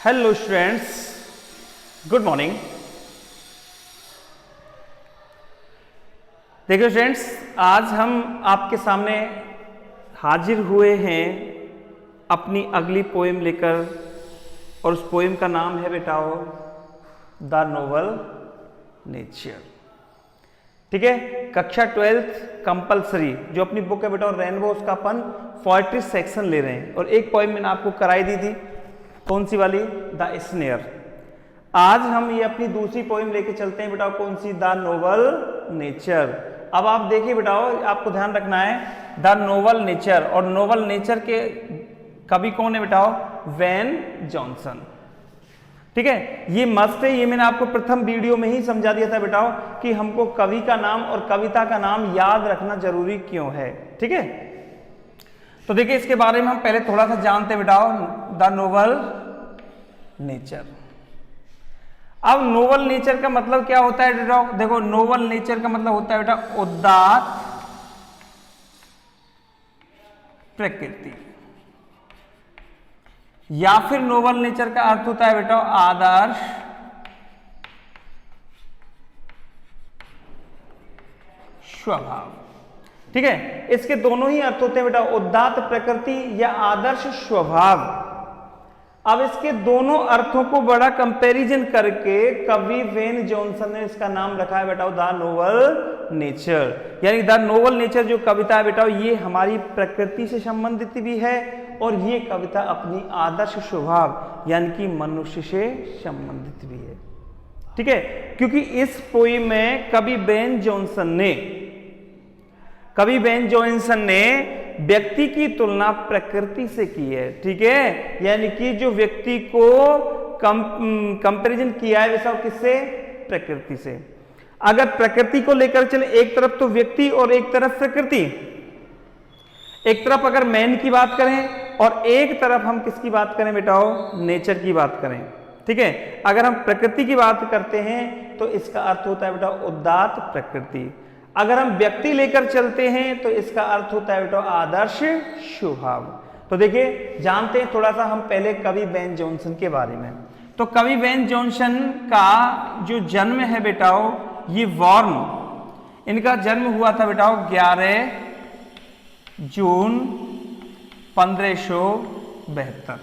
Hello students, good morning. देखिए students, आज हम आपके सामने हाजिर हुए हैं अपनी अगली पोएम लेकर, और उस पोएम का नाम है बेटाओ द नोवेल नेचर। ठीक है, कक्षा 12th कंपलसरी जो अपनी बुक है बेटा रेनबो, उसका अपन पोएट्री सेक्शन ले रहे हैं। और एक पोएम मैंने आपको कराई दी थी, कौन सी वाली? The snare. आज हम ये अपनी दूसरी पोएम लेके चलते हैं बेटा, कौन सी? The novel nature. अब आप देखिए बेटाओ, आपको ध्यान रखना है द नोवेल नेचर, और नोवेल नेचर के कवि कौन है बेटाओ? When Johnson. ठीक है, ये मस्त है, ये मैंने आपको प्रथम वीडियो में ही समझा दिया था बेटाओ कि हमको कवि का नाम और कविता का नाम याद रखना जरूरी क्यों है। ठीक है, तो देखिए इसके बारे में हम पहले थोड़ा सा जानते हैं बेटाओ, द नोवेल नेचर। अब नोवेल नेचर का मतलब क्या होता है बेटा? देखो, नोवेल नेचर का मतलब होता है बेटा उदात्त प्रकृति, या फिर नोवेल नेचर का अर्थ होता है बेटा आदर्श स्वभाव। ठीक है, इसके दोनों ही अर्थ होते हैं बेटा, उदात्त प्रकृति या आदर्श स्वभाव। अब इसके दोनों अर्थों को बड़ा कंपैरिजन करके कवि वेन जॉनसन ने इसका नाम रखा है बेटा द नोवेल नेचर। यानी द नोवेल नेचर जो कविता है बेटा, ये हमारी प्रकृति से संबंधित भी है, और ये कविता अपनी आदर्श स्वभाव यानी कि मनुष्य से संबंधित भी है। ठीक है, क्योंकि इस पोएम में कवि वेन जॉनसन ने व्यक्ति की तुलना प्रकृति से की है। ठीक है, यानी कि जो व्यक्ति को कंपैरिजन किया है वैसा किससे? प्रकृति से। अगर प्रकृति को लेकर चले, एक तरफ तो व्यक्ति और एक तरफ प्रकृति, एक तरफ अगर मैन की बात करें और एक तरफ हम किसकी बात करें बेटाओ? नेचर की बात करें। ठीक है, अगर हम प्रकृति की बात करते हैं तो इसका अर्थ होता है बेटा उदात्त प्रकृति। अगर हम व्यक्ति लेकर चलते हैं तो इसका अर्थ होता है बेटा आदर्श स्वभाव। तो देखिए, जानते हैं थोड़ा सा हम पहले कवि वेन जॉनसन के बारे में। तो कवि वेन जॉनसन का जो जन्म है बेटाओ, ये वॉर्न, इनका जन्म हुआ था बेटाओ 11 जून 1572।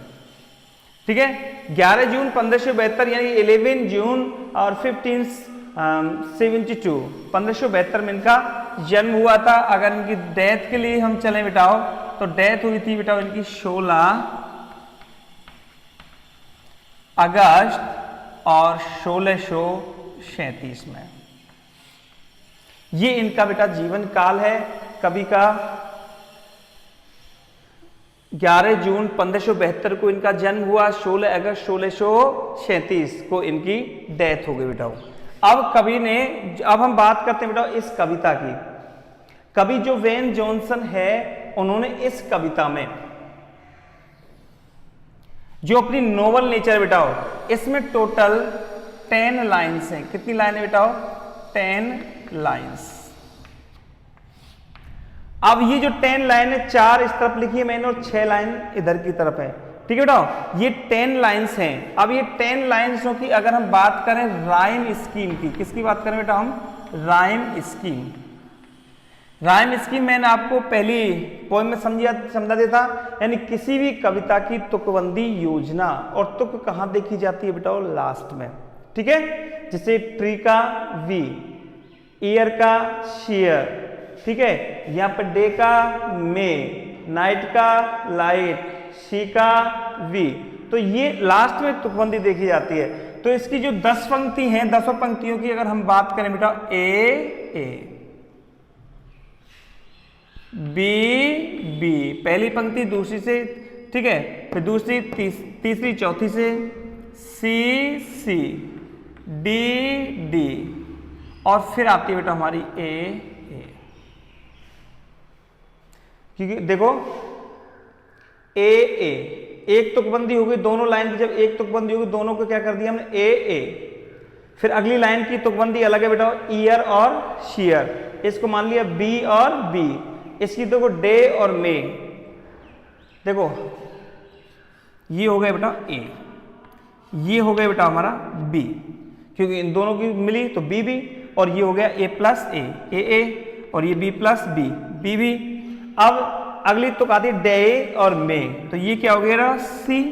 ठीक है, 11 जून 1572 यानी 11 जून और 1572 में इनका जन्म हुआ था। अगर इनकी डेथ के लिए हम चलें बेटाओ, तो डेथ हुई थी बेटाओ इनकी 16 अगस्त और 1637 में। ये इनका बेटा जीवन काल है कवि का। 11 जून 1572 को इनका जन्म हुआ, 16 अगस्त 1637 को इनकी डेथ हो गई बेटा। अब हम बात करते हैं बेटा इस कविता की। कवि जो वेन जॉनसन है, उन्होंने इस कविता में जो अपनी नोवेल नेचर बेटाओ, इसमें टोटल 10 लाइन्स हैं। कितनी लाइन है बेटाओ? 10 लाइन्स। अब ये जो 10 लाइन है, 4 इस तरफ लिखी है मैंने और 6 लाइन इधर की तरफ है। ठीक है बेटा, ये 10 लाइन्स हैं। अब ये 10 लाइन्सों की अगर हम बात करें राइम स्कीम की, किसकी बात करें बेटा हम? Rhyme scheme. राइम स्कीम मैंने आपको पहली पोएम में समझा देता, यानी किसी भी कविता की तुकबंदी योजना, और तुक कहाँ देखी जाती है बेटा? लास्ट में। ठीक है, जैसे ट्री का वी, ईयर का शेयर, ठीक है, यहाँ पर डे का मे, नाइट का लाइट, सी का वी, तो ये लास्ट में तुकबंदी देखी जाती है। तो इसकी जो 10 पंक्ति हैं, 10 पंक्तियों की अगर हम बात करें बेटा, ए बी, पहली पंक्ति दूसरी से, ठीक है, फिर दूसरी तीसरी चौथी से, सी, डी, और फिर आती है बेटा हमारी ए। क्योंकि देखो ए एक तुकबंदी होगी दोनों लाइन की, जब एक तुकबंदी होगी दोनों को क्या कर दिया हमने? ए। फिर अगली लाइन की तुकबंदी अलग है बेटा, ईयर और शेयर, इसको मान लिया बी और बी। इसकी देखो डे और मे, देखो ये हो गया बेटा ए। ये हो गया बेटा हमारा बी, क्योंकि इन दोनों की मिली तो बी बी, और ये हो गया ए प्लस ए, और ये B plus B, B B. अब अगली तुक आती है डे और मे, तो ये क्या हो गया सी,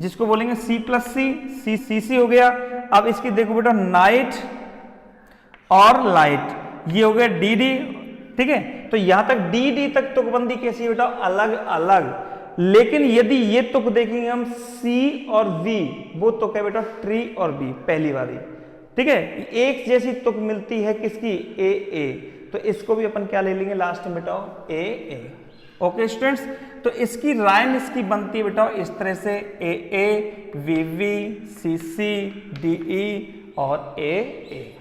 जिसको बोलेंगे सी प्लस सी, सी सी हो गया। अब इसकी देखो बेटा नाइट और लाइट, ये हो गया डी डी, ठीक है। तो यहां तक डी डी तक तुकबंदी कैसी है बेटा, अलग अलग। लेकिन यदि ये तुक देखेंगे हम सी और वी, वो तुक है बेटा ट्री और बी, पहली वाली, ठीक है। एक जैसी तुक मिलती है किसकी, ए, तो इसको भी अपन क्या ले लेंगे लास्ट में बेटा, ए। ओके स्टूडेंट्स, तो इसकी राइम इसकी बनती है बेटा इस तरह से ए, वी वी, सी, डी और ए।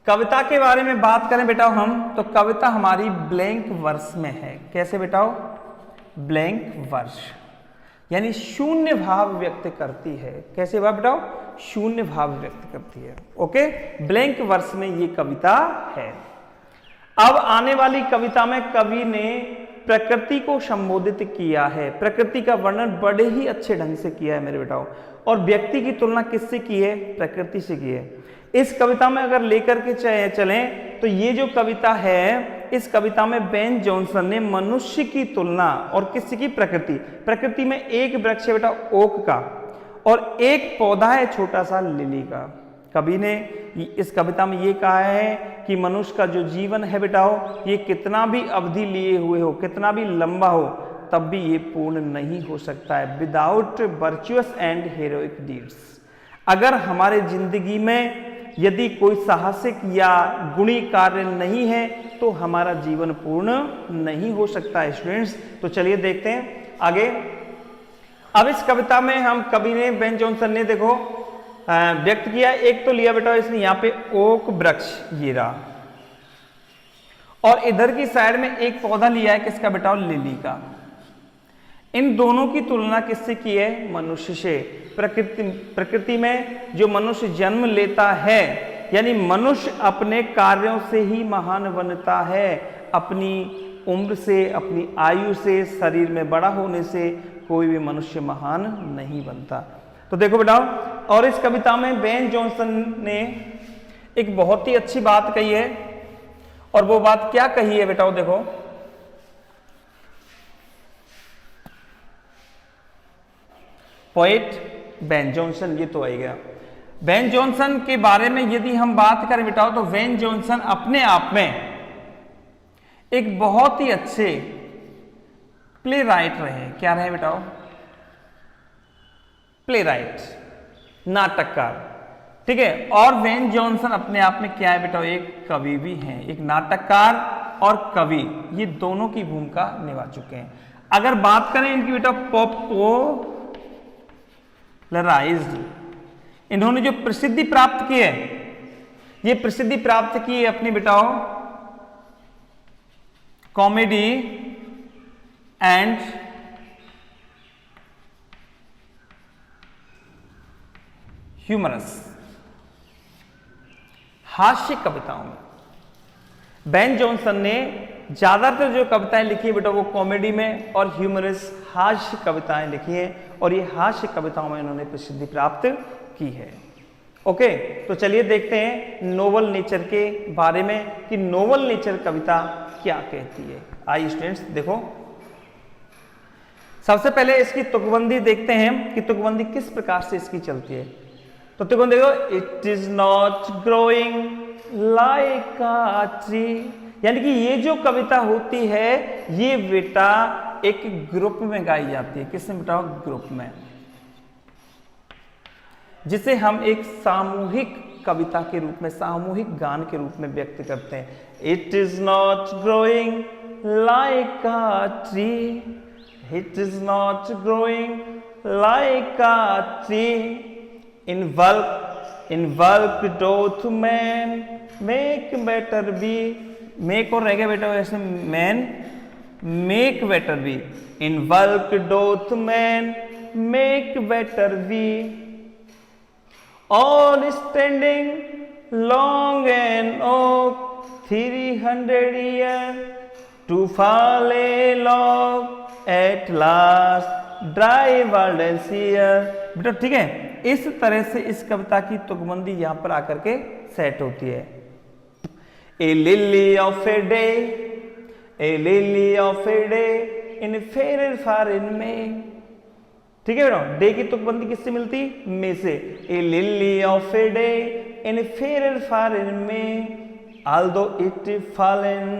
कविता के बारे में बात करें बेटा हम, तो कविता हमारी ब्लैंक वर्स में है। कैसे बेटा, ब्लैंक वर्स यानी शून्य भाव व्यक्त करती है। कैसे भाव बेटा, शून्य भाव व्यक्त करती है। ओके, ब्लैंक वर्स में ये कविता है। अब आने वाली कविता में कवि ने प्रकृति को संबोधित किया है, प्रकृति का वर्णन बड़े ही अच्छे ढंग से किया है मेरे बेटाओं, और व्यक्ति की तुलना किससे की है, प्रकृति से की है। इस कविता में अगर लेकर के चलें तो ये जो कविता है, इस कविता में बेन जॉनसन ने मनुष्य की तुलना और किसकी, प्रकृति में एक वृक्ष है बेटा ओक का, और एक पौधा है छोटा सा लिली का। कवि ने इस कविता में ये कहा है कि मनुष्य का जो जीवन है बेटा ये कितना भी अवधि लिए हुए हो, कितना भी लंबा हो, तब भी ये पूर्ण नहीं हो सकता है without virtuous and heroic deeds. अगर हमारे जिंदगी में यदि कोई साहसिक या गुणी कार्य नहीं है तो हमारा जीवन पूर्ण नहीं हो सकता है स्टूडेंट्स। तो चलिए देखते हैं आगे। अब इस कविता में हम कवि ने, बेन जॉनसन ने देखो व्यक्त किया, एक तो लिया बेटा इसने यहाँ पे ओक वृक्ष ये रहा, और इधर की साइड में एक पौधा लिया है किसका बेटा, लिली का। इन दोनों की तुलना किससे की है, मनुष्य से। प्रकृति में जो मनुष्य जन्म लेता है, यानी मनुष्य अपने कार्यों से ही महान बनता है, अपनी उम्र से, अपनी आयु से, शरीर में बड़ा होने से कोई भी मनुष्य महान नहीं बनता। तो देखो बेटा, और इस कविता में बेन जॉनसन ने एक बहुत ही अच्छी बात कही है, और वो बात क्या कही है बेटा, देखो पोएट बेन जॉनसन, ये तो आएगा। बेन जॉनसन के बारे में यदि हम बात करें बेटा, तो बेन जॉनसन अपने आप में एक बहुत ही अच्छे प्ले राइट रहे। क्या रहे बेटा, प्ले राइट, नाटककार, ठीक है। और बेन जॉनसन अपने आप में क्या है बेटा, एक कवि भी हैं, एक नाटककार और कवि, ये दोनों की भूमिका निभा चुके हैं। अगर बात करें इनकी बेटा पॉपुलराइज्ड, इन्होंने जो प्रसिद्धि प्राप्त की है, ये प्रसिद्धि प्राप्त की है अपनी बेटाओ कॉमेडी एंड ह्यूमरस, हास्य कविताओं में। बेन जॉनसन ने ज्यादातर जो कविताएं लिखी है बेटा वो कॉमेडी में और ह्यूमरस, हास्य कविताएं लिखी हैं, और ये हास्य कविताओं में इन्होंने प्रसिद्धि प्राप्त की है। ओके, तो चलिए देखते हैं नोवेल नेचर के बारे में कि नोवेल नेचर कविता क्या कहती है। आइए स्टूडेंट्स देखो, सबसे पहले इसकी तुकबंदी देखते हैं कि तुकबंदी किस प्रकार से इसकी चलती है। तो तुकबंदी देखो, it is not growing like a tree, यानी कि ये जो कविता होती है ये बेटा एक ग्रुप में गाई जाती है। किसमें बेटा, ग्रुप में, जिसे हम एक सामूहिक कविता के रूप में, सामूहिक गान के रूप में व्यक्त करते हैं। It is not growing like a tree, it is not growing like a tree, in work doth man make better be, make और रह गया बेटा वैसे man make better be, in work doth man make better be, all standing long and oak 300 years to fall a log at last dry bald and sere. बेटा ठीक है, इस तरह से इस कविता की तुकबंदी यहां पर आकर के सेट होती है। A lily of a day, a lily of a day in fair foreign में। ठीक है बेटा, डे की तुकबंदी किससे मिलती? में से। A lily of a day in fair foreign में, although it fallen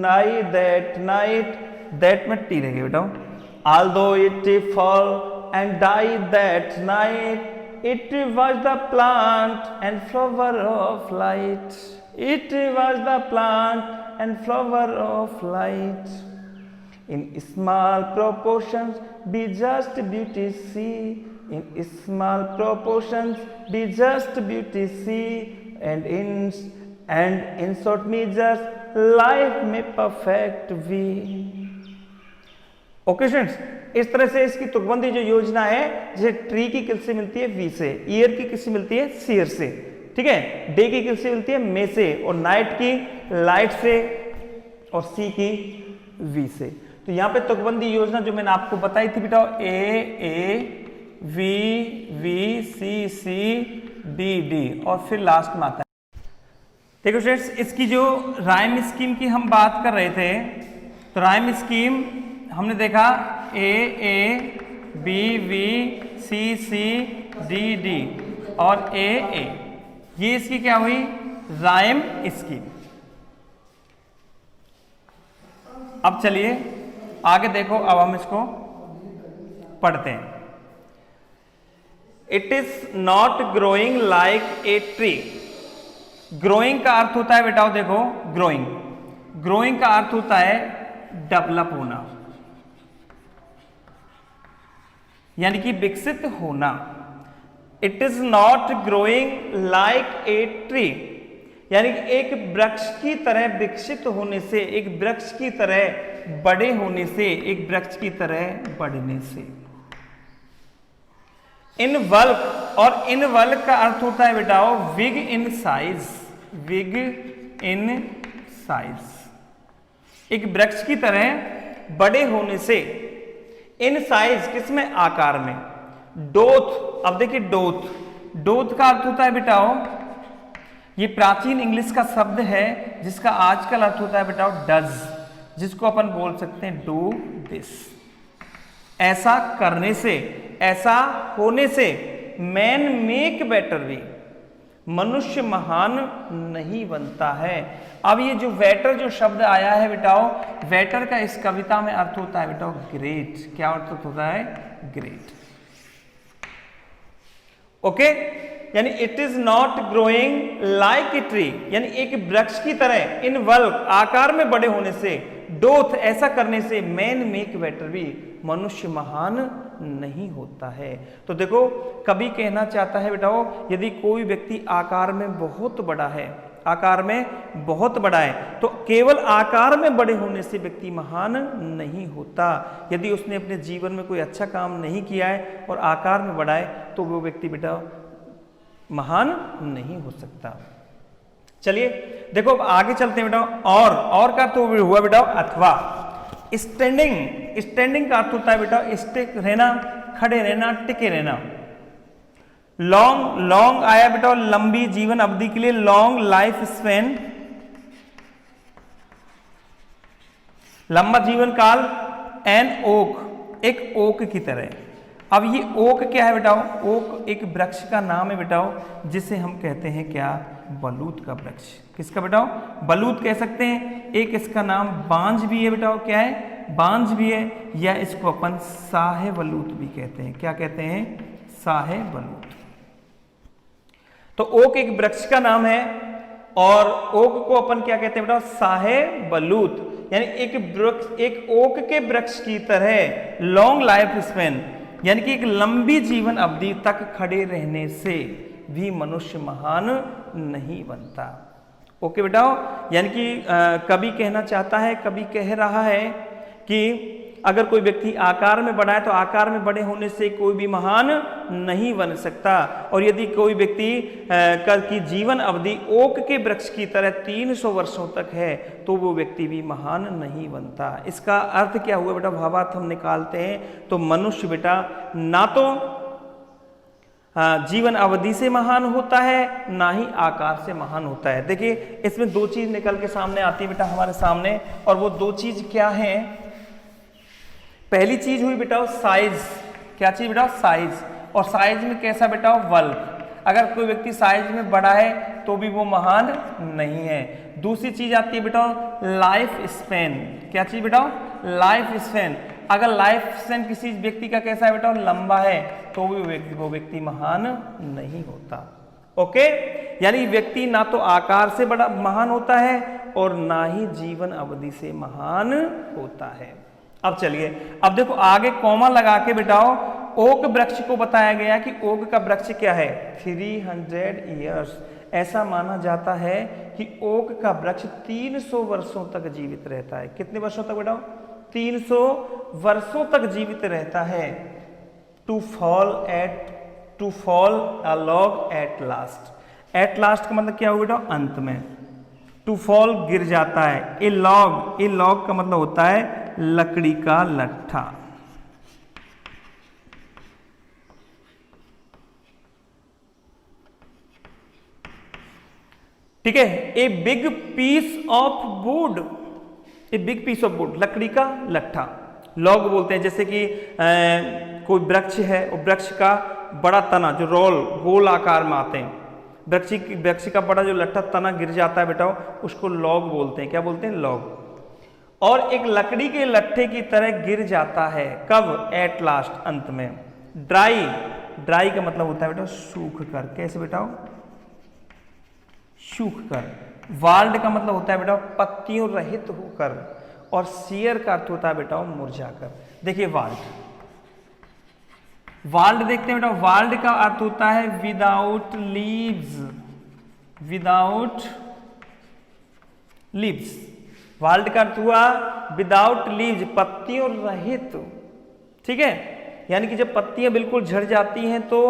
night that night, that में टी रहेगी बेटा। although it fall and died that night, it was the plant and flower of light, it was the plant and flower of light, in small proportions be just beauty see, in small proportions be just beauty see, and in short measures life में perfect we। Okay students, इस तरह से इसकी तुकबंदी जो योजना है, जैसे tree की किससे मिलती है? वी से, ईयर की किससे मिलती है? सीयर से। ठीक है, डे की किससे मिलती है? में से, और नाइट की लाइट से, और सी की वी से। तो यहां पे तुकबंदी योजना जो मैंने आपको बताई थी बेटा, A B B C D D, और फिर लास्ट में आता है। देखो स्टूडेंट्स, इसकी जो राइम स्कीम की हम बात कर रहे थे, तो राइम स्कीम हमने देखा A B B C D D और ए, ये इसकी क्या हुई? Rhyme scheme. अब चलिए आगे देखो, अब हम इसको पढ़ते हैं। It is not growing like a tree. Growing का अर्थ होता है बेटाओ, देखो ग्रोइंग, ग्रोइंग का अर्थ होता है डेवलप होना, यानी कि विकसित होना। It is not growing like a tree, यानी कि एक वृक्ष की तरह विकसित होने से, एक वृक्ष की तरह बड़े होने से, एक वृक्ष की तरह बढ़ने से। इन वल्क, और इन वल्क का अर्थ होता है बेटाओ big in size, big in size, एक वृक्ष की तरह बड़े होने से। इन साइज किसमें? आकार में। डोथ, अब देखिए डोथ, डोथ का अर्थ होता है बेटाओ, ये प्राचीन इंग्लिश का शब्द है जिसका आजकल अर्थ होता है बेटाओ डज, जिसको अपन बोल सकते हैं डू दिस, ऐसा करने से, ऐसा होने से। मैन मेक बेटर वे, मनुष्य महान नहीं बनता है। अब ये जो वेटर जो शब्द आया है बेटाओ, वेटर का इस कविता में अर्थ होता है बेटाओ ग्रेट। क्या अर्थ होता है? ग्रेट। ओके, यानी it is not growing like a tree, यानी एक वृक्ष की तरह। इन वल्क, आकार में बड़े होने से। डोथ, ऐसा करने से। मैन मेक बेटर वे, मनुष्य महान नहीं होता है। तो देखो, कवि कहना चाहता है बेटाओ, यदि कोई व्यक्ति आकार में बहुत बड़ा है, आकार में बहुत बड़ा है, तो केवल आकार में बड़े होने से व्यक्ति महान नहीं होता। यदि उसने अपने जीवन में कोई अच्छा काम नहीं किया है और आकार में बड़ा है, तो वो व्यक्ति बेटा महान नहीं हो सकता। चलिए देखो, अब आगे चलते हैं बेटा। और का तो हुआ बेटा अथवा। स्टैंडिंग, स्टैंडिंग का अर्थ होता है बेटा स्टिक रहना, खड़े रहना, टिके रहना। लॉन्ग, लॉन्ग आया बेटा लंबी जीवन अवधि के लिए, लॉन्ग लाइफ स्पैन, लंबा जीवन काल। एन ओक, एक ओक की तरह। अब ये ओक क्या है बेटाओ? ओक एक वृक्ष का नाम है बेटाओ, जिसे हम कहते हैं क्या? बलूत का वृक्ष। किसका बेटाओ? बलूत कह सकते हैं। एक इसका नाम बांझ भी है बेटाओ, क्या है? बांझ भी है, या इसको अपन साहे बलूत भी कहते हैं। क्या कहते हैं? साहे बलूत। तो ओक एक वृक्ष का नाम है, और ओक को अपन क्या कहते हैं बेटा? साहे बलूत, यानी एक वृक्ष, एक ओक के वृक्ष की तरह लॉन्ग लाइफ स्पैन, यानी कि एक लंबी जीवन अवधि तक खड़े रहने से भी मनुष्य महान नहीं बनता। ओके बेटा, यानी कि कवि कहना चाहता है, कवि कह रहा है कि अगर कोई व्यक्ति आकार में बड़ा है तो आकार में बड़े होने से कोई भी महान नहीं बन सकता। और यदि कोई व्यक्ति की जीवन अवधि ओक के वृक्ष की तरह 300 वर्षों तक है तो वो व्यक्ति भी महान नहीं बनता। इसका अर्थ क्या हुआ बेटा, भावार्थ हम निकालते हैं तो मनुष्य बेटा ना तो जीवन अवधि से महान होता है ना ही आकार से महान होता है। देखिए इसमें दो चीज निकल के सामने आती है बेटा हमारे सामने, और वो दो चीज क्या है। पहली चीज हुई बेटा साइज। क्या चीज बेटा, साइज। और साइज में कैसा बेटा, बल्क। अगर कोई व्यक्ति साइज में बड़ा है तो भी वो महान नहीं है। दूसरी चीज आती है बेटा लाइफ स्पैन। क्या चीज बेटा, लाइफ स्पैन। अगर लाइफ स्पैन किसी व्यक्ति का कैसा है बेटा, लंबा है, तो भी वो व्यक्ति महान नहीं होता। ओके, यानी व्यक्ति ना तो आकार से बड़ा महान होता है और ना ही जीवन अवधि से महान होता है। अब चलिए, अब देखो आगे कॉमा लगा के बिठाओ। ओक वृक्ष को बताया गया कि ओक का वृक्ष क्या है, 300 ईयर्स। ऐसा माना जाता है कि ओक का वृक्ष 300 वर्षों तक जीवित रहता है। कितने वर्षों तक बेटा, 300 वर्षों तक जीवित रहता है। To fall a log at last. At last का मतलब क्या हुआ बेटा, अंत में। टू फॉल गिर जाता है। ए लॉग का मतलब होता है लकड़ी का लट्ठा। ठीक है, a big piece of wood. A big piece of wood, लकड़ी का लट्ठा लॉग बोलते हैं। जैसे कि कोई वृक्ष है, और वृक्ष का बड़ा तना जो गोल आकार में आते हैं, वृक्ष का बड़ा जो लट्ठा तना गिर जाता है बेटा, उसको लॉग बोलते हैं। क्या बोलते हैं, लॉग। और एक लकड़ी के लट्ठे की तरह गिर जाता है। कब, एट लास्ट, अंत में। ड्राई का मतलब होता है बेटा सूख कर। कैसे बेटा, सूख कर। वाल्ड का मतलब होता है बेटा पत्तियों रहित होकर। और सियर का अर्थ होता है बेटा मुरझाकर। देखिए वाल्ड देखते हैं बेटा, वाल्ड का अर्थ होता है विदाउट लीव्स। वाल्ड का अर्थ हुआ विदाउट लीव्स, पत्तियों रहित। ठीक है, यानी कि जब पत्तियां बिल्कुल झड़ जाती हैं तो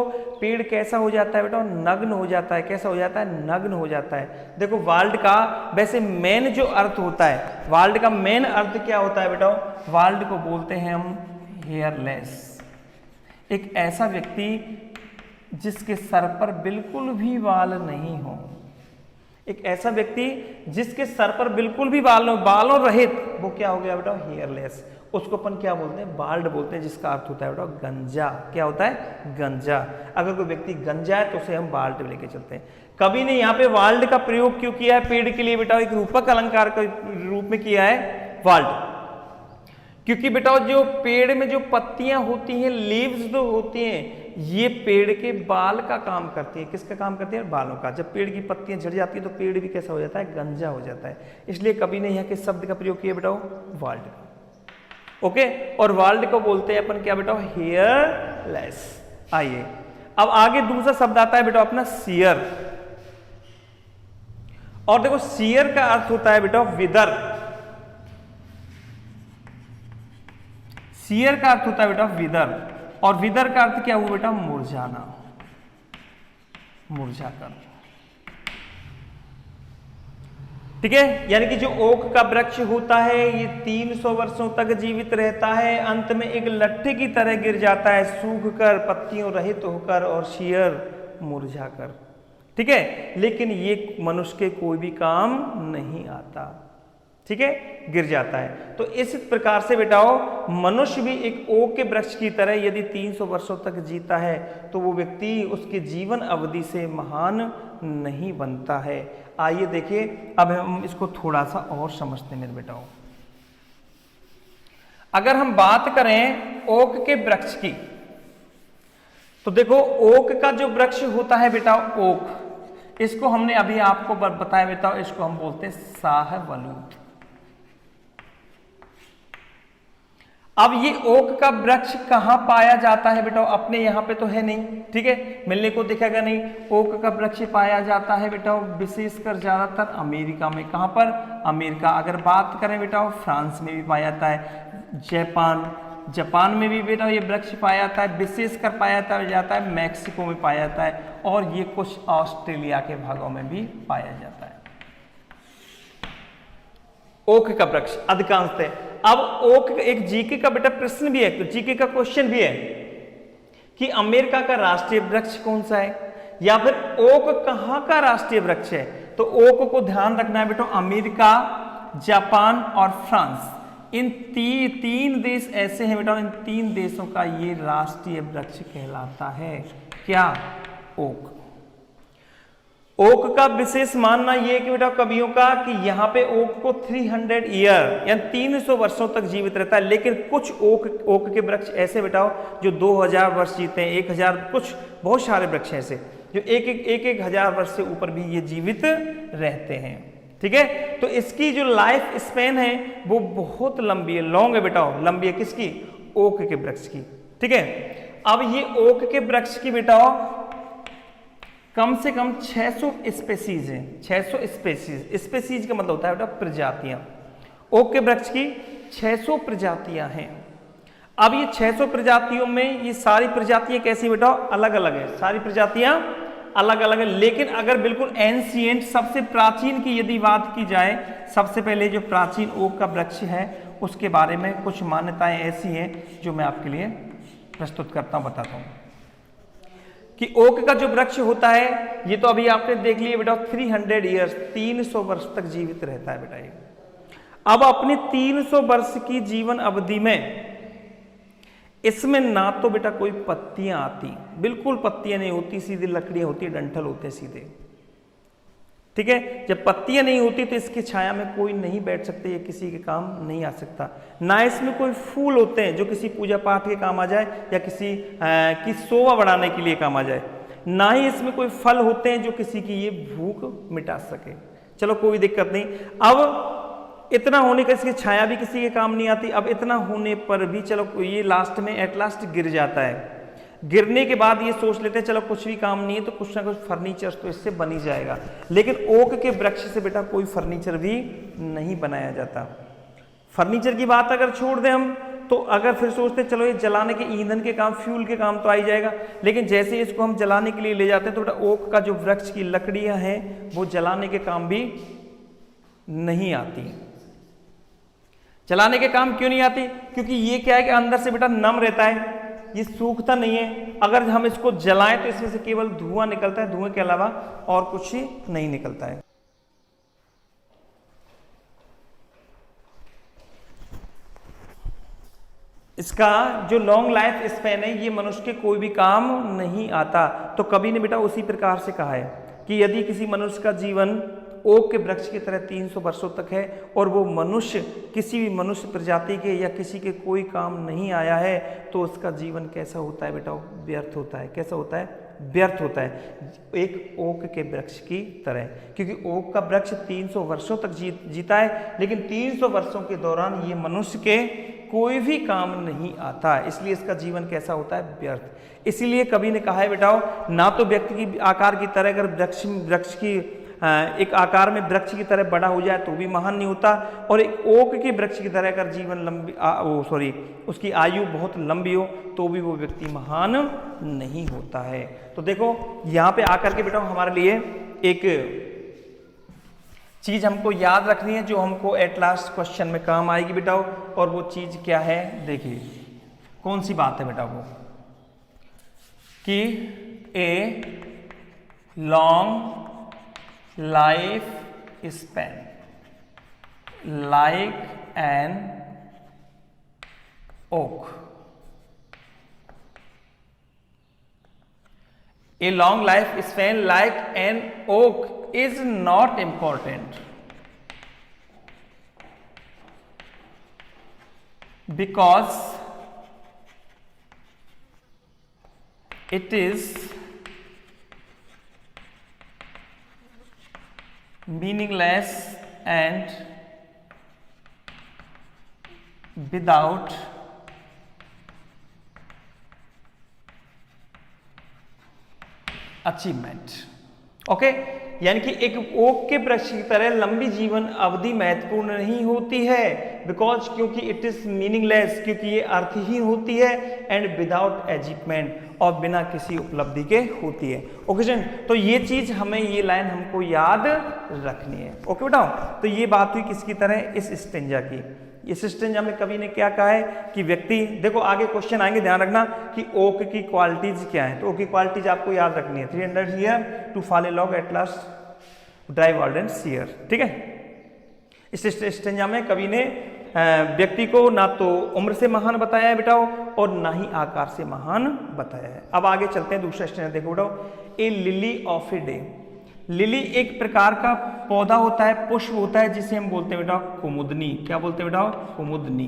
पेड़ कैसा हो जाता है बेटा, नग्न हो जाता है। कैसा हो जाता है, नग्न हो जाता है। देखो वाल्ड का वैसे मेन जो अर्थ होता है, वाल्ड का मेन अर्थ क्या होता है बेटा, वाल्ड को बोलते हैं हम हेयरलेस। एक ऐसा व्यक्ति जिसके सर पर बिल्कुल भी बाल नहीं हो। एक ऐसा व्यक्ति जिसके सर पर बिल्कुल भी बालों रहित, वो क्या हो गया बेटा, हेयरलेस। उसको अपन क्या बोलते हैं, बाल्ड बोलते हैं, जिसका अर्थ होता है बेटा गंजा। क्या होता है, गंजा। अगर कोई व्यक्ति गंजा है तो उसे हम बाल्ड लेके चलते हैं। कभी नहीं यहाँ पे वाल्ड का प्रयोग क्यों किया है पेड़ के लिए बेटा, एक रूपक अलंकार के रूप में किया है वाल्ड। क्योंकि बेटा जो पेड़ में जो पत्तियां होती हैं, लीव्स जो होती हैं, ये पेड़ के बाल का काम करती है। किसका काम करती है, बालों का। जब पेड़ की पत्तियां झड़ जाती है तो पेड़ भी कैसा हो जाता है, गंजा हो जाता है। इसलिए कभी नहीं यहाँ के शब्द का प्रयोग किया बेटा वाल्ड। ओके, और वाल्ड को बोलते हैं अपन क्या बेटा, हेयरलेस। आइए अब आगे दूसरा शब्द आता है बेटा अपना सियर। और देखो सियर का अर्थ होता है बेटा विदर। सियर का अर्थ होता है बेटा विदर, और विदर का अर्थ क्या हुआ बेटा, मुरझाना, मुरझाकर। ठीक है, यानी कि जो ओक का वृक्ष होता है ये 300 वर्षों तक जीवित रहता है, अंत में एक लट्ठे की तरह गिर जाता है, सूखकर, पत्तियों रहित होकर और सियर मुरझाकर। ठीक है, लेकिन ये मनुष्य के कोई भी काम नहीं आता। ठीक है, गिर जाता है। तो इस प्रकार से बेटाओ मनुष्य भी एक ओक के वृक्ष की तरह यदि 300 वर्षों तक जीता है तो वो व्यक्ति उसके जीवन अवधि से महान नहीं बनता है। आइए देखिए, अब हम इसको थोड़ा सा और समझते हैं मेरे बेटाओ। अगर हम बात करें ओक के वृक्ष की, तो देखो ओक का जो वृक्ष होता है बेटा, ओक, इसको हमने अभी आपको बताया बेटा, इसको हम बोलते हैं शाहबलूत। अब ये ओक का वृक्ष कहाँ पाया जाता है बेटा? अपने यहाँ पे तो है नहीं, ठीक है, मिलने को दिखेगा नहीं। ओक का वृक्ष पाया जाता है बेटा विशेषकर ज्यादातर अमेरिका में। कहाँ पर? अमेरिका। अगर बात करें बेटा फ्रांस में भी पाया जाता है, जापान में भी बेटा ये वृक्ष पाया जाता है, विशेषकर पाया जाता है मैक्सिको में पाया जाता है, और ये कुछ ऑस्ट्रेलिया के भागों में भी पाया जाता है। ओक का वृक्ष अधिकांशतः। अब ओक एक जीके का बेटा प्रश्न भी है, तो जीके का क्वेश्चन भी है कि अमेरिका का राष्ट्रीय वृक्ष कौन सा है, या फिर ओक कहां का राष्ट्रीय वृक्ष है। तो ओक को ध्यान रखना है बेटा, अमेरिका, जापान और फ्रांस, इन तीन देश ऐसे हैं बेटा, इन 3 देशों का ये राष्ट्रीय वृक्ष कहलाता है। क्या? ओक। ओक का विशेष मानना यह है कि बेटा कवियों का कि यहाँ पे ओक को 300 ईयर या 300 वर्षों तक जीवित रहता है, लेकिन कुछ ओक के वृक्ष ऐसे बेटा जो 2000 वर्ष जीते हैं, 1000, कुछ बहुत सारे वृक्ष ऐसे जो एक हजार वर्ष से ऊपर भी ये जीवित रहते हैं, ठीक है। तो इसकी जो लाइफ स्पेन है वो बहुत लंबी है, लॉन्ग है बेटा, लंबी है किसकी? ओक के वृक्ष की, ठीक है। अब ये ओक के वृक्ष की बेटा कम से कम 600 स्पेसीज हैं, 600 स्पेसीज। स्पेसीज का मतलब होता है बेटा प्रजातियां। ओक के वृक्ष की 600 प्रजातियां हैं। अब ये 600 प्रजातियों में ये सारी प्रजातियां कैसी बेटा? अलग अलग है, सारी प्रजातियां अलग अलग है। लेकिन अगर बिल्कुल एंशिएंट, सबसे प्राचीन की यदि बात की जाए, सबसे पहले जो प्राचीन ओक का वृक्ष है उसके बारे में कुछ मान्यताएं ऐसी हैं जो मैं आपके लिए प्रस्तुत करता हूं, बताता हूं कि ओक का जो वृक्ष होता है ये तो अभी आपने देख लिया बेटा 300 ईयर्स, 300 वर्ष तक जीवित रहता है बेटा ये। अब अपनी 300 वर्ष की जीवन अवधि में इसमें ना तो बेटा कोई पत्तियां आती, बिल्कुल पत्तियां नहीं होती, सीधी लकड़ियां होती, डंठल होते सीधे, ठीक है। जब पत्तियां नहीं होती तो इसकी छाया में कोई नहीं बैठ सकते, ये किसी के काम नहीं आ सकता। ना इसमें कोई फूल होते हैं जो किसी पूजा पाठ के काम आ जाए या किसी की शोभा बढ़ाने के लिए काम आ जाए। ना ही इसमें कोई फल होते हैं जो किसी की ये भूख मिटा सके। चलो कोई दिक्कत नहीं। अब इतना होने का, इसकी छाया भी किसी के काम नहीं आती। अब इतना होने पर भी चलो ये लास्ट में एट लास्ट गिर जाता है। गिरने के बाद ये सोच लेते हैं चलो कुछ भी काम नहीं है तो कुछ ना कुछ फर्नीचर तो इससे बन ही जाएगा। लेकिन ओक के वृक्ष से बेटा कोई फर्नीचर भी नहीं बनाया जाता। फर्नीचर की बात अगर छोड़ दें हम, तो अगर फिर सोचते चलो ये जलाने के ईंधन के काम, फ्यूल के काम तो आ ही जाएगा, लेकिन जैसे इसको हम जलाने के लिए ले जाते हैं तो बेटा ओक का जो वृक्ष की लकड़ियां हैं वो जलाने के काम भी नहीं आती। जलाने के काम क्यों नहीं आती? क्योंकि ये क्या है कि अंदर से बेटा नम रहता है, ये सूखता नहीं है। अगर हम इसको जलाएं तो इसमें से केवल धुआं निकलता है, धुएं के अलावा और कुछ ही नहीं निकलता है। इसका जो लॉन्ग लाइफ स्पैन है ये मनुष्य के कोई भी काम नहीं आता। तो कवि ने बेटा उसी प्रकार से कहा है कि यदि किसी मनुष्य का जीवन ओक के वृक्ष की तरह 300 वर्षों तक है और वो मनुष्य किसी भी मनुष्य प्रजाति के या किसी के कोई काम नहीं आया है, तो उसका जीवन कैसा होता है बेटा? व्यर्थ होता है। कैसा होता है? व्यर्थ होता है, एक ओक के वृक्ष की तरह। क्योंकि ओक का वृक्ष 300 वर्षों तक जीता है, लेकिन 300 वर्षों के दौरान ये मनुष्य के कोई भी काम नहीं आता, इसलिए इसका जीवन कैसा होता है? व्यर्थ। इसीलिए कवि ने कहा है बेटा, ना तो व्यक्ति की आकार की तरह अगर वृक्ष की एक आकार में वृक्ष की तरह बड़ा हो जाए तो भी महान नहीं होता, और एक ओक के वृक्ष की तरह अगर जीवन उसकी आयु बहुत लंबी हो तो भी वो व्यक्ति महान नहीं होता है। तो देखो यहाँ पे आकर के बेटा हमारे लिए एक चीज हमको याद रखनी है जो हमको एट लास्ट क्वेश्चन में काम आएगी बेटा, और वो चीज क्या है? देखिए कौन सी बात है बेटा, वो कि a long life span like an oak. A long life span like an oak is not important because it is meaningless and without achievement. Okay, यानी कि एक ओक के वृक्ष की तरह लंबी जीवन अवधि महत्वपूर्ण नहीं होती है, बिकॉज क्योंकि इट इज मीनिंगलेस, क्योंकि ये अर्थहीन होती है, एंड विदाउट अचीवमेंट, और बिना किसी उपलब्धि के होती है। ओके जन, तो ये चीज हमें, ये लाइन हमको याद रखनी है। ओके बेटा, तो ये बात हुई किसकी तरह, इस स्टेंजा की। इस स्टेंजा में कवि ने क्या कहा है कि व्यक्ति, देखो आगे क्वेश्चन आएंगे, ध्यान रखना कि ओक की क्वालिटीज क्या है। तो ओक की क्वालिटीज आपको याद रखनी है, 300 year to fall a log at last dry bald and sere. ठीक है, इस स्टेंजा में कवि ने व्यक्ति को ना तो उम्र से महान बताया है बेटाओ, और ना ही आकार से महान बताया है। अब आगे चलते हैं दूसरा स्टेंजा, देखो बेटाओ, a lily of a day. Lily एक प्रकार का पौधा होता है, पुष्प होता है, जिसे हम बोलते हैं बेटा कुमुदनी। क्या बोलते हैं बेटा, कुमुदनी।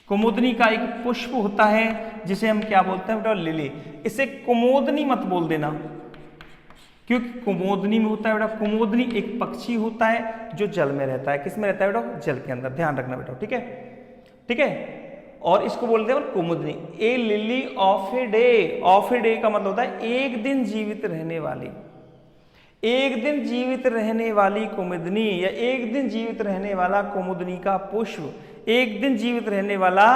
कुमुदनी का एक पुष्प होता है जिसे हम क्या बोलते हैं बेटा, लिली। इसे कुमुदनी मत बोल देना, क्योंकि कुमुदनी में होता है बेटा, कुमुदनी एक पक्षी होता है जो जल में रहता है। किस में रहता है बेटा, जल के अंदर, ध्यान रखना बेटा। ठीक है, ठीक है, और इसको बोलते हैं कुमुदनी। A lily of a day, of a day का मतलब होता है एक दिन जीवित रहने वाली, एक दिन जीवित रहने वाली कुमुदनी, या एक दिन जीवित रहने वाला कुमुदनी का पुष्प, एक दिन जीवित रहने वाला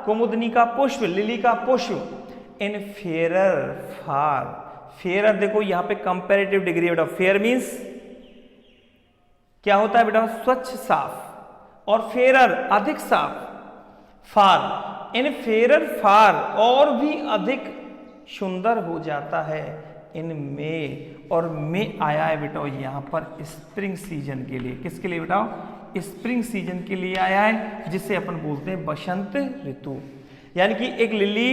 कुमुदनी का पुष्प, लिली का पुष्प। इन फेयर फार, फेयर देखो यहाँ पे कंपैरेटिव डिग्री है बेटा। फेयर मीन्स क्या होता है बेटा, स्वच्छ साफ, और फेयर अधिक साफ, फार इन फेयर फार और भी अधिक सुंदर हो जाता है इन में। और में आया है बेटा यहाँ पर स्प्रिंग सीजन के लिए। किसके लिए बेटा, स्प्रिंग सीजन के लिए आया है, जिसे अपन बोलते हैं बसंत ऋतु। यानी कि एक लिली,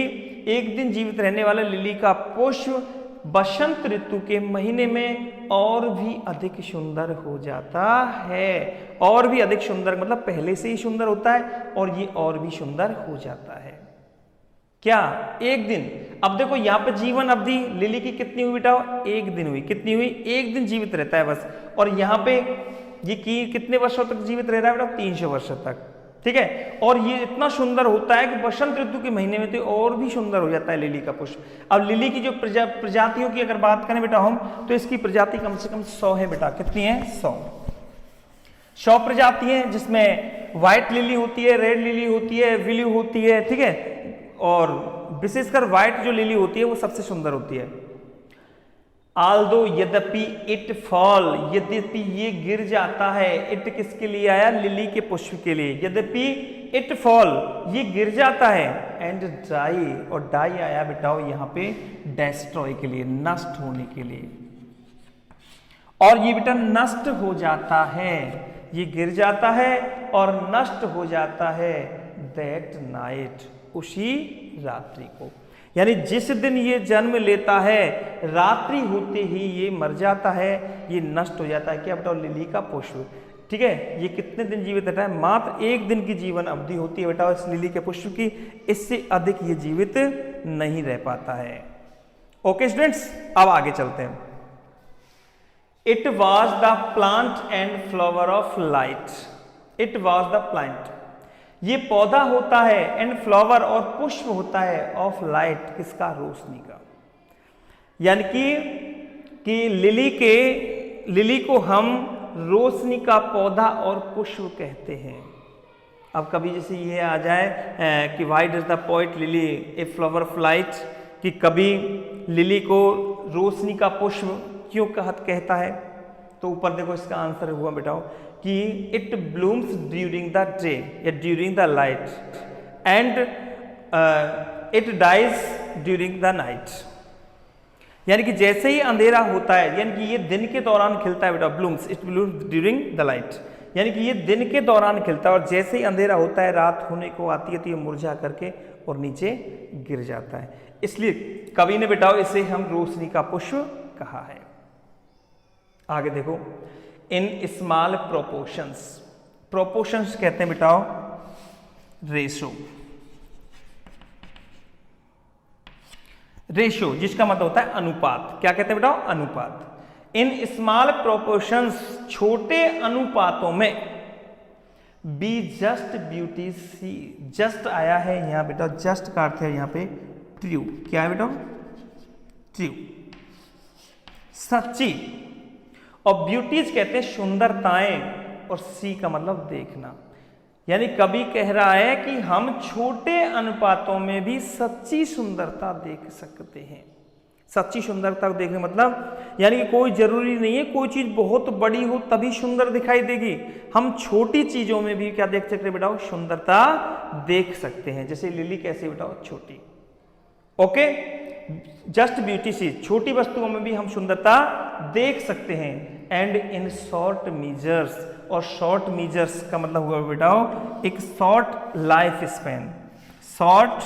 एक दिन जीवित रहने वाला लिली का पुष्प बसंत ऋतु के महीने में और भी अधिक सुंदर हो जाता है। और भी अधिक सुंदर मतलब पहले से ही सुंदर होता है, और ये और भी सुंदर हो जाता है। क्या, एक दिन। अब देखो यहाँ पे जीवन अवधि लिली की कितनी हुई बेटा, एक दिन हुई। कितनी हुई, एक दिन जीवित रहता है बस। और यहाँ पे ये कितने वर्षों तक जीवित रह रहा है बेटा, 300 वर्षों तक। ठीक है, और ये इतना सुंदर होता है कि बसंत ऋतु के महीने में तो और भी सुंदर हो जाता है लिली का पुष्प। अब लिली की जो प्रजातियों की अगर बात करें बेटा हम, तो इसकी प्रजाति कम से कम 100 है बेटा। कितनी है, 100 प्रजाति हैं, जिसमें व्हाइट लिली होती है, रेड लिली होती है, ब्लू होती है। ठीक है, और विशेषकर व्हाइट जो लिली होती है वो सबसे सुंदर होती है। आल्दो यद्यपि इट फॉल, यद्यपि ये गिर जाता है। इट किसके लिए आया, लिली के पुष्प के लिए। यद्यपि इट फॉल, ये गिर जाता है। एंड डाई, और डाई आया बेटाओ यहाँ पे डेस्ट्रॉय के लिए, नष्ट होने के लिए। और ये बेटा नष्ट हो जाता है, ये गिर जाता है और नष्ट हो जाता है दैट नाइट, उसी रात्रि को। यानी जिस दिन ये जन्म लेता है, रात्रि होते ही ये मर जाता है, ये नष्ट हो जाता है। क्या बेटा, लिली का पुष्प। ठीक है, ये कितने दिन जीवित रहता है, मात्र एक दिन की जीवन अवधि होती है बेटा इस लिली के पुष्प की, इससे अधिक ये जीवित नहीं रह पाता है। ओके स्टूडेंट्स, अब आगे चलते हैं। It was the plant and flower of light. It was the plant, ये पौधा होता है, एंड फ्लावर और पुष्प होता है, ऑफ लाइट, किसका, रोशनी का। यानी कि लिली को हम रोशनी का पौधा और पुष्प कहते हैं। अब कभी जैसे ये आ जाए कि why does the poet lily a flower of light, कि कभी लिली को रोशनी का पुष्प क्यों कहता है, तो ऊपर देखो इसका आंसर हुआ बेटाओ कि it blooms during the day या during the light, and it dies during the night. यानी कि जैसे ही अंधेरा होता है, यानी कि ये दिन के दौरान खिलता है बेटा, blooms, it blooms during the light, यानी कि ये दिन के दौरान खिलता है, और जैसे ही अंधेरा होता है, रात होने को आती है, तो ये मुरझा करके और नीचे गिर जाता है। इसलिए कवि ने बेटाओ इसे हम रोशनी का पुष्प कहा है। आगे देखो, इन स्मॉल प्रोपोर्शंस, प्रोपोर्शंस कहते हैं बेटाओ रेशो, रेशो जिसका मतलब होता है अनुपात। क्या कहते हैं बेटाओ, अनुपात। इन स्मॉल प्रोपोर्शंस, छोटे अनुपातों में, we just beauty see, just आया है यहाँ बेटा, जस्ट का अर्थ है यहाँ पे ट्रू। क्या है बेटा, ट्रू, सच्ची। और ब्यूटीज कहते हैं सुंदरताएं, और सी का मतलब देखना। यानी कवि कह रहा है कि हम छोटे अनुपातों में भी सच्ची सुंदरता देख सकते हैं। सच्ची सुंदरता देखने मतलब यानी कि कोई जरूरी नहीं है कोई चीज बहुत बड़ी हो तभी सुंदर दिखाई देगी। हम छोटी चीजों में भी क्या देख सकते हैं बेटा, सुंदरता देख सकते हैं। जैसे लिली कैसे बेटा, छोटी। ओके, जस्ट ब्यूटी सी, छोटी वस्तुओं में भी हम सुंदरता देख सकते हैं। एंड इन शॉर्ट मीजर्स, और शॉर्ट मीजर्स का मतलब हुआ बेटा एक short life span, short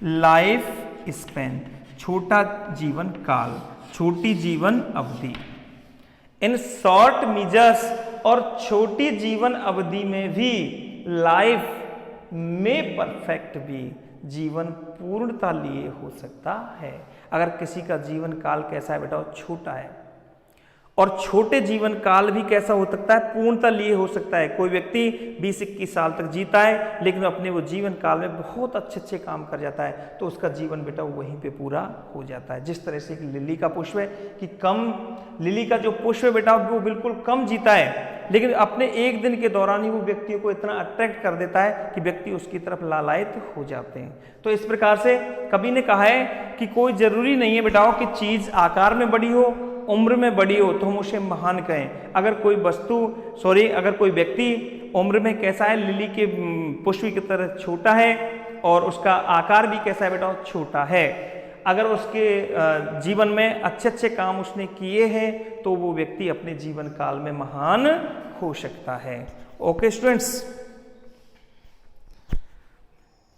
life span, छोटा जीवन काल, छोटी जीवन अवधि। इन शॉर्ट मीजर्स, और छोटी जीवन अवधि में भी लाइफ में परफेक्ट भी, जीवन पूर्णता लिए हो सकता है। अगर किसी का जीवन काल कैसा है बेटा, छोटा है, और छोटे जीवन काल भी कैसा हो सकता है, पूर्णता लिए हो सकता है। कोई व्यक्ति 20-21 साल तक जीता है लेकिन अपने वो जीवन काल में बहुत अच्छे अच्छे काम कर जाता है, तो उसका जीवन बेटा वहीं पे पूरा हो जाता है। जिस तरह से कि लिली का पुष्प है कि कम, लिली का जो पुष्प है बेटा वो बिल्कुल कम जीता है, लेकिन अपने एक दिन के दौरान ही वो व्यक्तियों को इतना अट्रैक्ट कर देता है कि व्यक्ति उसकी तरफ लालायित हो जाते हैं। तो इस प्रकार से कवि ने कहा है कि कोई जरूरी नहीं है बेटाओ कि चीज आकार में बड़ी हो, उम्र में बड़ी हो तो हम उसे महान कहें। अगर कोई वस्तु अगर कोई व्यक्ति उम्र में कैसा है, लिली के पुष्प की तरह छोटा है, और उसका आकार भी कैसा है बेटा, छोटा है, अगर उसके जीवन में अच्छे अच्छे काम उसने किए हैं तो वो व्यक्ति अपने जीवन काल में महान हो सकता है। ओके स्टूडेंट्स,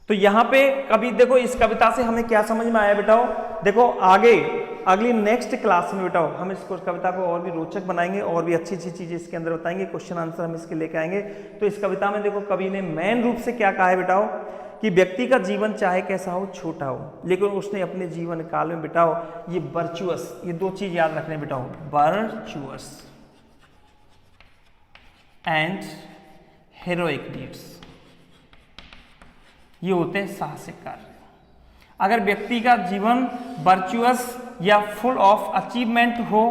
तो यहां पे कभी देखो इस कविता से हमें क्या समझ में आया बेटाओ, देखो आगे अगली नेक्स्ट क्लास में बेटाओ हम इस कविता को और भी रोचक बनाएंगे और भी अच्छी अच्छी चीजें इसके अंदर बताएंगे, क्वेश्चन आंसर हम इसके लेके आएंगे। तो इस कविता में देखो कवि ने मेन रूप से क्या कहा है बेटाओ कि व्यक्ति का जीवन चाहे कैसा हो, छोटा हो, लेकिन उसने अपने जीवन काल में बेटाओ ये वर्चुअस, ये दो चीज याद रखने बेटाओ, वर्चुअस एंड हेरोइक डीड्स, ये होते हैं साहसिक कार्य। अगर व्यक्ति का जीवन वर्चुअस या फुल ऑफ अचीवमेंट हो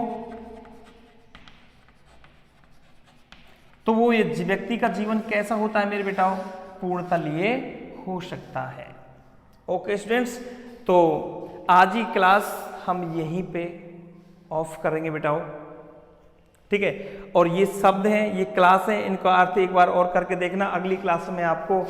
तो वो ये व्यक्ति का जीवन कैसा होता है मेरे बेटाओ, पूर्णता लिए हो सकता है। ओके स्टूडेंट्स, तो आज ही क्लास हम यहीं पे ऑफ करेंगे बेटाओ, ठीक है। और ये शब्द हैं, ये क्लास है, इनका अर्थ एक बार और करके देखना। अगली क्लास में आपको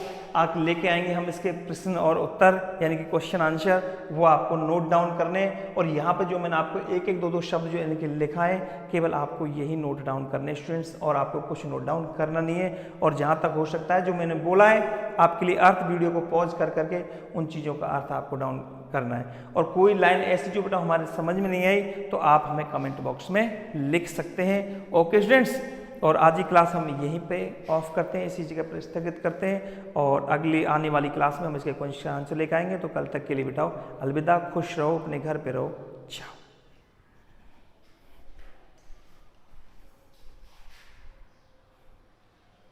लेके आएंगे हम इसके प्रश्न और उत्तर यानी कि क्वेश्चन आंसर, वो आपको नोट डाउन करने, और यहाँ पे जो मैंने आपको एक एक दो दो शब्द जो इनके लिखा है केवल आपको यही नोट डाउन करने स्टूडेंट्स, और आपको कुछ नोट डाउन करना नहीं है। और जहाँ तक हो सकता है जो मैंने बोला है आपके लिए अर्थ वीडियो को पॉज कर करके उन चीज़ों का अर्थ आपको डाउन करना है। और कोई लाइन ऐसी जो बेटा हमारे समझ में नहीं आई तो आप हमें कमेंट बॉक्स में लिख सकते हैं। ओके स्टूडेंट्स, और आज की क्लास हम यहीं पे ऑफ करते हैं, इसी जगह पर स्थगित करते हैं, और अगली आने वाली क्लास में हम इसके क्वेश्चन आंसर लेकर आएंगे। तो कल तक के लिए बेटाओ अलविदा, खुश रहो, अपने घर पे रहो, चाओ।